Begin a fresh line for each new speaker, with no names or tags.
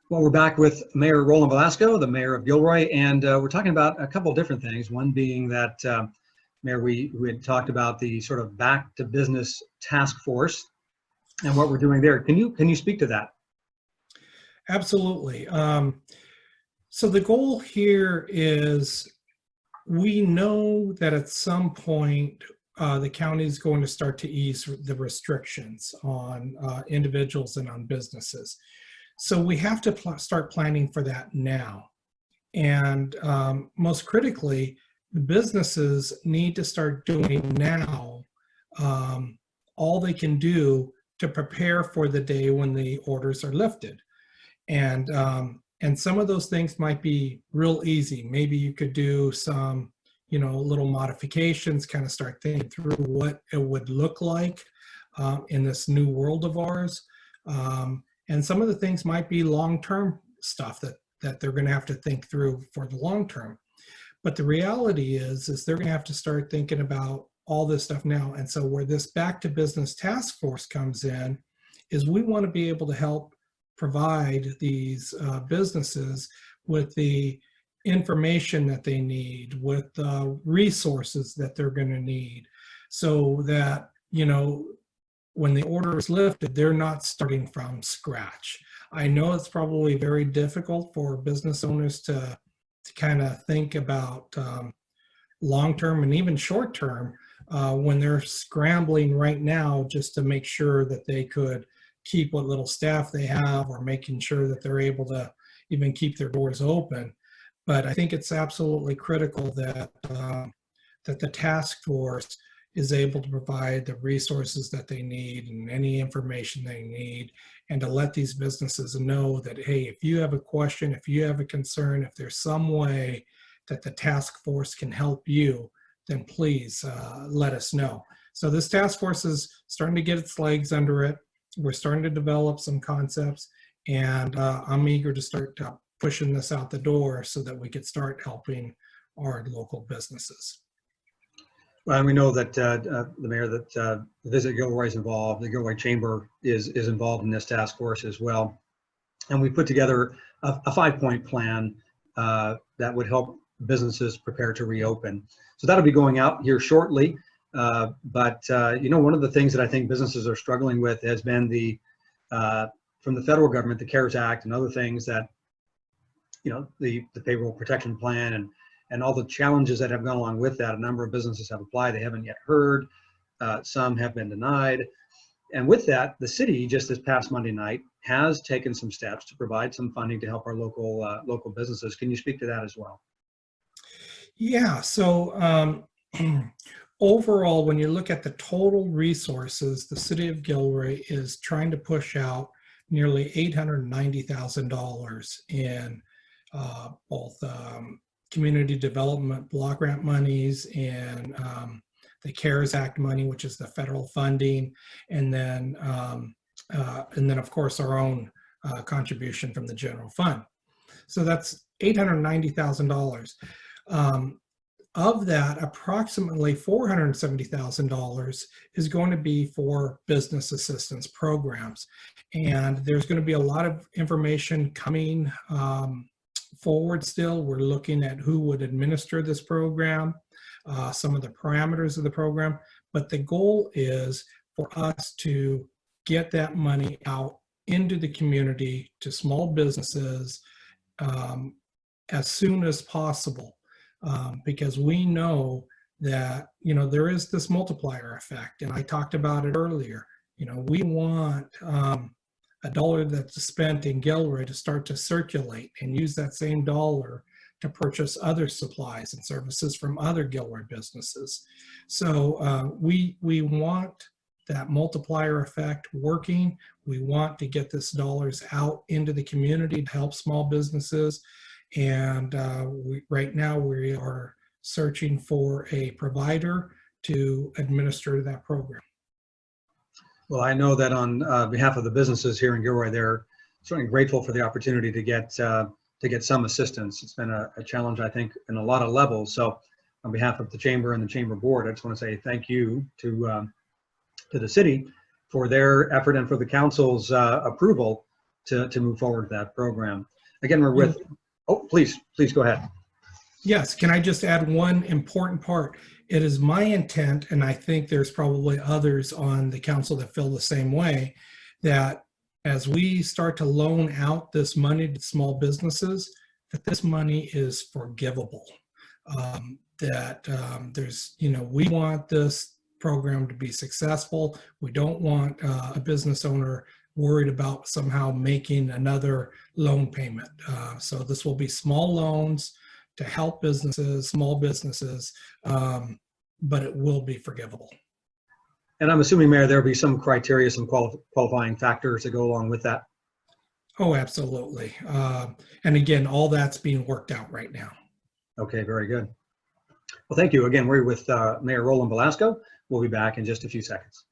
Well, we're back with Mayor Roland Velasco, the mayor of Gilroy, and we're talking about a couple of different things. One being that, Mayor, we had talked about the sort of back to business task force and what we're doing there. Can you speak to that?
Absolutely. So the goal here is we know that at some point the county is going to start to ease the restrictions on individuals and on businesses. So we have to start planning for that now. And most critically, the businesses need to start doing now all they can do to prepare for the day when the orders are lifted. And some of those things might be real easy. Maybe you could do some, little modifications, kind of start thinking through what it would look like in this new world of ours. And some of the things might be long-term stuff that they're going to have to think through for the long term. But the reality is they're going to have to start thinking about all this stuff now. And so where this back to business task force comes in is we want to be able to help provide these businesses with the information that they need, with resources that they're going to need, so that, when the order is lifted, they're not starting from scratch. I know it's probably very difficult for business owners to kind of think about long-term and even short-term when they're scrambling right now just to make sure that they could keep what little staff they have, or making sure that they're able to even keep their doors open. But I think it's absolutely critical that that the task force is able to provide the resources that they need and any information they need, and to let these businesses know that, hey, if you have a question, if you have a concern, if there's some way that the task force can help you, then please let us know. So this task force is starting to get its legs under it. We're starting to develop some concepts, and I'm eager to start pushing this out the door so that we could start helping our local businesses.
Well, and we know that the mayor, that Visit Gilroy is involved. The Gilroy Chamber is involved in this task force as well. And we put together a 5-point plan that would help businesses prepare to reopen. So that'll be going out here shortly. But one of the things that I think businesses are struggling with has been from the federal government, the CARES Act and other things that, the payroll protection plan and all the challenges that have gone along with that. A number of businesses have applied. They haven't yet heard. Some have been denied. And with that, the city just this past Monday night has taken some steps to provide some funding to help our local businesses. Can you speak to that as well?
Yeah, so overall, when you look at the total resources, the city of Gilroy is trying to push out nearly $890,000 in both community development block grant monies and the CARES Act money, which is the federal funding, and then of course our own contribution from the general fund. So that's $890,000. Of that, approximately $470,000 is going to be for business assistance programs. And there's going to be a lot of information coming forward still. We're looking at who would administer this program, some of the parameters of the program. But the goal is for us to get that money out into the community to small businesses as soon as possible. Because we know that, there is this multiplier effect, and I talked about it earlier. We want a dollar that's spent in Gilroy to start to circulate and use that same dollar to purchase other supplies and services from other Gilroy businesses. So we want that multiplier effect working. We want to get this dollars out into the community to help small businesses. And right now we are searching for a provider to administer that program.
Well, I know that on behalf of the businesses here in Gilroy, they're certainly grateful for the opportunity to get some assistance. It's been a challenge, I think, in a lot of levels. So on behalf of the chamber and the chamber board, I just want to say thank you to the city for their effort and for the council's approval to move forward with that program. Again, we're with, oh, please go ahead.
Yes, can I just add one important part? It is my intent, and I think there's probably others on the council that feel the same way, that as we start to loan out this money to small businesses, that this money is forgivable. There's, we want this program to be successful. We don't want a business owner worried about somehow making another loan payment. So this will be small loans to help businesses, small businesses, but it will be forgivable.
And I'm assuming, Mayor, there'll be some criteria, some qualifying factors that go along with that.
Oh, absolutely. And again, all that's being worked out right now.
Okay, very good. Well, thank you. Again, we're with Mayor Roland Velasco. We'll be back in just a few seconds.